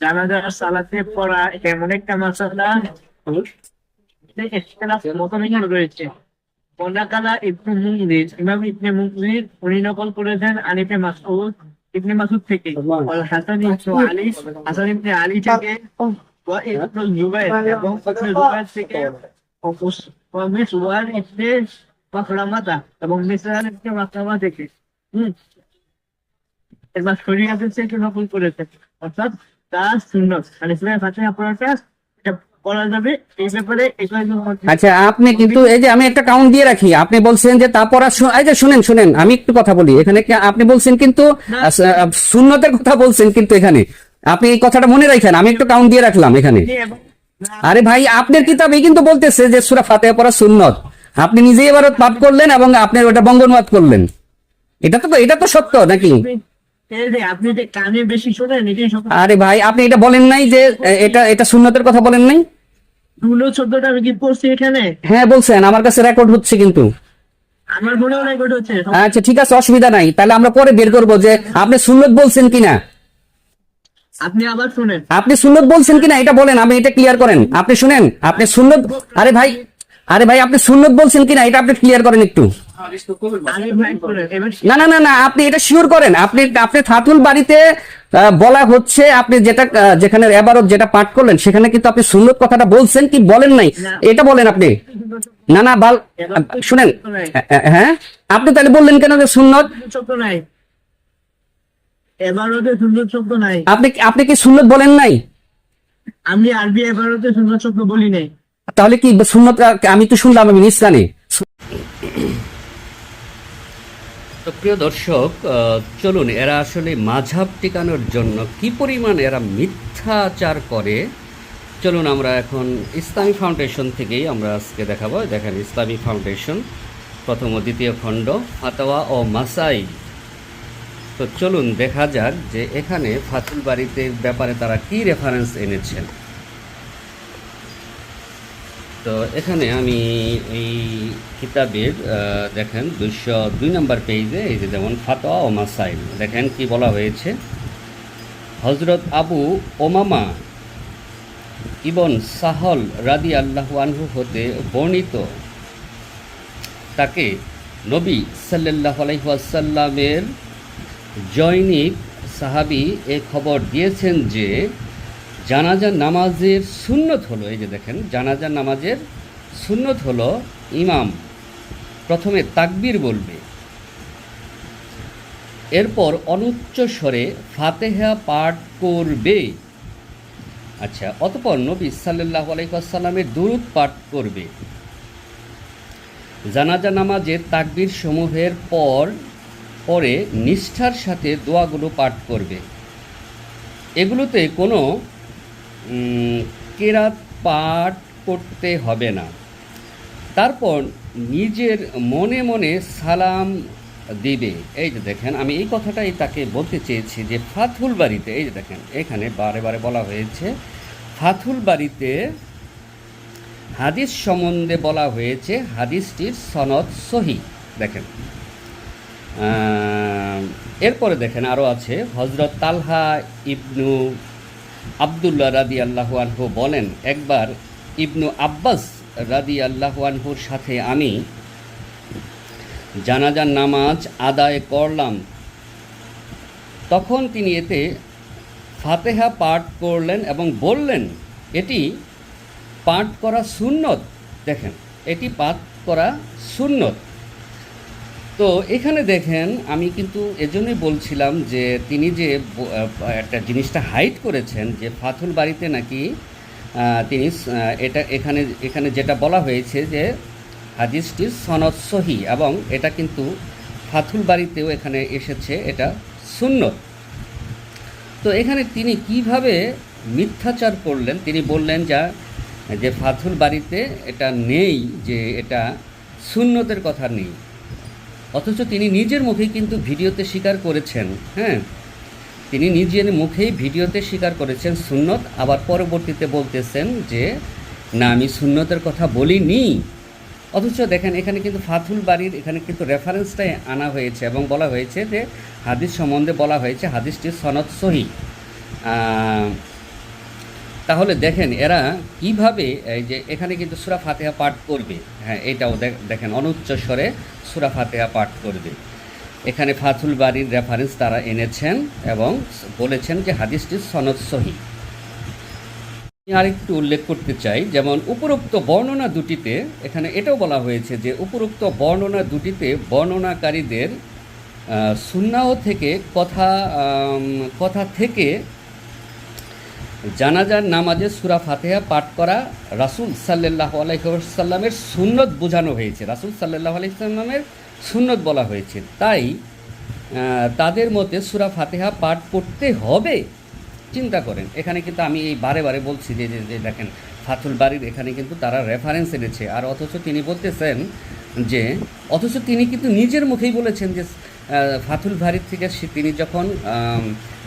জানাজার সালাতে পড়া এমন একটা মাসালা মতনই রয়েছে। ওনাকালা ইবনে মুনজির, ইমাম ইবনে মুনজির উনি নকল করেছেন আনিফে মাসউদ ইবনে মাসউদ থেকে, হাসান ইবনে আলী, হাসান ইবনে আলী থেকে, ওয়া ইবনে জুবাইর এবং ইবনে জুবাইর থেকে, ওয়া মিসওয়ার ইবনে মাখরামাতা এবং মিসওয়ার ইবনে মাখরামা থেকে। এবার শরীয়তের থেকে নকল করেছে, অর্থাৎ তা সুন্নাত মানে সূরা ফাতিহা পড়াটা এটা পড়া যাবে। এই ব্যাপারে আচ্ছা, আপনি কিন্তু এই যে আমি একটা কাউন্ট দিয়ে রাখি, আপনি বলছেন যে তা পড়া, এই যে শুনেন আমি একটু কথা বলি এখানে। আপনি বলছেন কিন্তু সুন্নতের কথা বলছেন, কিন্তু এখানে আপনি এই কথাটা মনে রাখেন, আমি একটু কাউন্ট দিয়ে রাখলাম এখানে। আরে ভাই, আপনার কিতাবে কিন্তু বলতেছে যে সূরা ফাতিহা পড়া সুন্নত, আপনি নিজেই এবার পাঠ করলেন এবং আপনি ওটা বঙ্গানুবাদ করলেন। এটা তো সত্য নাকি? আপনি যে কানে বেশি শোনেন এটাই সত্য। আরে ভাই, আপনি এটা বলেন নাই যে এটা সুন্নতের কথা বলেন নাই? শব্দটা আমি কি পড়ছি এখানে? হ্যাঁ বলছেন, আমার কাছে রেকর্ড হচ্ছে কিন্তু। আমার মনেও রেকর্ড হচ্ছে। আচ্ছা ঠিক আছে, অসুবিধা নাই, তাহলে আমরা পরে বের করবো যে আপনি সুন্নত বলছেন কিনা। আপনি আবার শুনেন, আপনি সুন্নত বলছেন কিনা এটা বলেন, আমি এটা ক্লিয়ার করেন। আপনি শুনেন, আপনি সুন্নত, আরে ভাই আপনি সুন্নত বলছেন কিনা এটা আপনি ক্লিয়ার করেন একটু। না না না না, আপনি এটা শিওর করেন। আপনি ফাতুল বাড়িতে বলা হচ্ছে, আপনি যেখানে এবারত যেটা পাঠ করলেন সেখানে কিন্তু আপনি সুন্নত কথাটা বলছেন কি বলেন নাই, এটা বলেন আপনি। না না শুনেন, হ্যাঁ আপনি তাহলে বললেন কেন যে সুন্নত? আপনি কি সুন্নত বলেন নাই? আমি আরবি এবারতে সুন্নত শব্দ বলি নাই। তাহলে কি সুন্নত? আমি তো শুনলাম, আমি নিজ জানি। তো প্রিয় দর্শক, চলুন এরা আসলে মাঝহাব টিকানোর জন্য কি পরিমাণ এরা মিথ্যাচার করে, চলুন আমরা এখন ইসলামী ফাউন্ডেশন থেকেই আমরা আজকে দেখাবো। দেখেন, ইসলামী ফাউন্ডেশন প্রথম ও দ্বিতীয় খণ্ড, ফাতোয়া ও মাসাইল। তো চলুন দেখা যাক যে এখানে ফাতুল বাড়িতে ব্যাপারে তারা কি রেফারেন্স এনেছেন। তো এখানে আমি এই কিতাবের দেখেন 202 নম্বর পেজে এই যে যেমন ফাতোয়া ও মাসাইল, দেখেন কি বলা হয়েছে। হজরত আবু ওমামা ইবন সাহল রাদিয়াল্লাহু আনহু হতে বর্ণিত, তাকে নবী সাল্লাল্লাহু আলাইহি ওয়াসাল্লামের জৈনিক সাহাবী এ খবর দিয়েছেন যে জানাজা নামাজের সুন্নত হলো, এই যে দেখেন জানাজা নামাজের সুন্নত হলো ইমাম প্রথমে তাকবীর বলবে, এরপর অনুচ্চ স্বরে ফাতিহা পাঠ করবে। আচ্ছা, অতঃপর নবী সাল্লাল্লাহু আলাইহি ওয়াসাল্লামের দুরূদ পাঠ করবে। জানাজা নামাজের তাকবীর সমূহের পরে নিষ্ঠার সাথে দোয়াগুলো পাঠ করবে। এগুলোতে কোনো কেরাত পাঠ করতে হবে না। তারপর নিজের মনে মনে সালাম দিবে। এই যে দেখেন, আমি এই কথাটাই তাকে বলতে চেয়েছি যে ফাতুল বাড়িতে, এই যে দেখেন এখানে বারে বারে বলা হয়েছে ফাতুল বাড়িতে হাদিস সম্বন্ধে বলা হয়েছে হাদিসটির সনদ সহি। দেখেন এরপরে দেখেন আরও আছে, হজরত তালহা ইবনু আবদুল্লাহ রাদিয়াল্লাহু আনহু বলেন, একবার ইবনু আব্বাস রাদিয়াল্লাহু আনহুর সাথে আমি জানাজার নামাজ আদায় করলাম। তখন তিনি এতে ফাতিহা পাঠ করলেন এবং বললেন, এটি পাঠ করা সুন্নত। দেখেন, এটি পাঠ করা সুন্নত। তো এখানে দেখেন, আমি কিন্তু এজন্যই বলছিলাম যে তিনি যে একটা জিনিসটা হাইড করেছেন যে ফাতুল বাড়িতে নাকি তিনি এখানে যেটা বলা হয়েছে যে হাদিসটির সনদ সহি, এবং এটা কিন্তু ফাতুল বাড়িতেও এখানে এসেছে এটা সুন্নত। তো এখানে তিনি কিভাবে মিথ্যাচার করলেন, তিনি বললেন যে ফাতুল বাড়িতে এটা নেই, যে এটা সুন্নতের কথা নেই, অথচ তিনি নিজের মুখেই কিন্তু ভিডিওতে স্বীকার করেছেন। হ্যাঁ, তিনি নিজের মুখেই ভিডিওতে স্বীকার করেছেন সুন্নত, আবার পরবর্তীতে বলতেছেন যে না, আমি সুন্নতের কথা বলিনি। অথচ দেখেন এখানে কিন্তু ফাথুল বাড়ির এখানে কিন্তু রেফারেন্সটাই আনা হয়েছে এবং বলা হয়েছে যে হাদিস সম্বন্ধে বলা হয়েছে হাদিসটি সনদ সহি। তাহলে দেখেন এরা কিভাবে এই যে এখানে কিন্তু সূরা ফাতিহা পাঠ করবে, হ্যাঁ এটাও দেখেন অনুচ্চ স্বরে সূরা ফাতিহা পাঠ করবে। এখানে ফাথুল বাড়ির রেফারেন্স তারা এনেছেন এবং বলেছেন যে হাদিসটি সনদ সহি। আমি আরেকটু উল্লেখ করতে চাই, যেমন উপরোক্ত বর্ণনা দুটিতে এখানে এটাও বলা হয়েছে যে উপরোক্ত বর্ণনা দুটিতে বর্ণনাকারীদের সুন্নাহ থেকে কথা থেকে জানাজার নামাজে সূরা ফাতিহা পাঠ করা রাসূল সাল্লাল্লাহু আলাইহি ওয়াসাল্লামের সুন্নত বোঝানো হয়েছে, রাসূল সাল্লাল্লাহু আলাইহি ওয়াসাল্লামের সুন্নত বলা হয়েছে। তাই তাদের মতে সূরা ফাতিহা পাঠ করতে হবে। চিন্তা করেন, এখানে কিন্তু আমি এই বারে বারে বলছি যে দেখেন ফাথুল বাড়ির এখানে কিন্তু তারা রেফারেন্স এনেছে, আর অথচ তিনি বলতেছেন যে তিনি কিন্তু নিজের মুখেই বলেছেন যে ফাথুল বাড়ির থেকে তিনি যখন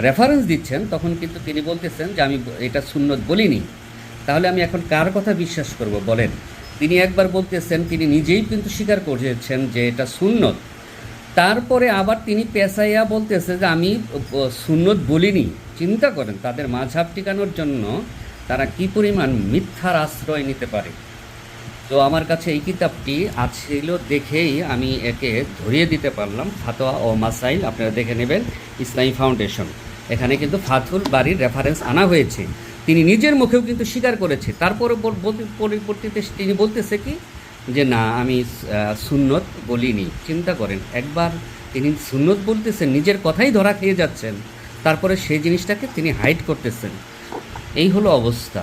রেফারেন্স দিচ্ছেন তখন কিন্তু তিনি বলতেছেন যে আমি এটা সুন্নত বলিনি। তাহলে আমি এখন কার কথা বিশ্বাস করব বলেন? তিনি একবার বলতেছেন, তিনি নিজেই কিন্তু স্বীকার করেছেন যে এটা সুন্নত, তারপরে আবার তিনি পেশাইয়া বলতেছে যে আমি সুন্নত বলিনি। চিন্তা করেন তাদের মাঝহাব টিকানোর জন্য তারা কি পরিমাণ মিথ্যার আশ্রয় নিতে পারে। তো আমার কাছে এই কিতাবটি আছিল দেখেই আমি একে ধরিয়ে দিতে পারলাম, ফাতোয়া ও মাসাইল, আপনারা দেখে নেবেন, ইসলামী ফাউন্ডেশন। এখানে কিন্তু ফাথুল বাড়ির রেফারেন্স আনা হয়েছে, তিনি নিজের মুখেও কিন্তু স্বীকার করেছে। তারপরে পরিবর্তিতে তিনি বলতেছে কি যে না আমি সুন্নত বলিনি। চিন্তা করেন, একবার তিনি সুন্নত বলতেছেন, নিজের কথাই ধরা খেয়ে যাচ্ছেন, তারপরে সেই জিনিসটাকে তিনি হাইড করতেছেন। এই হলো অবস্থা।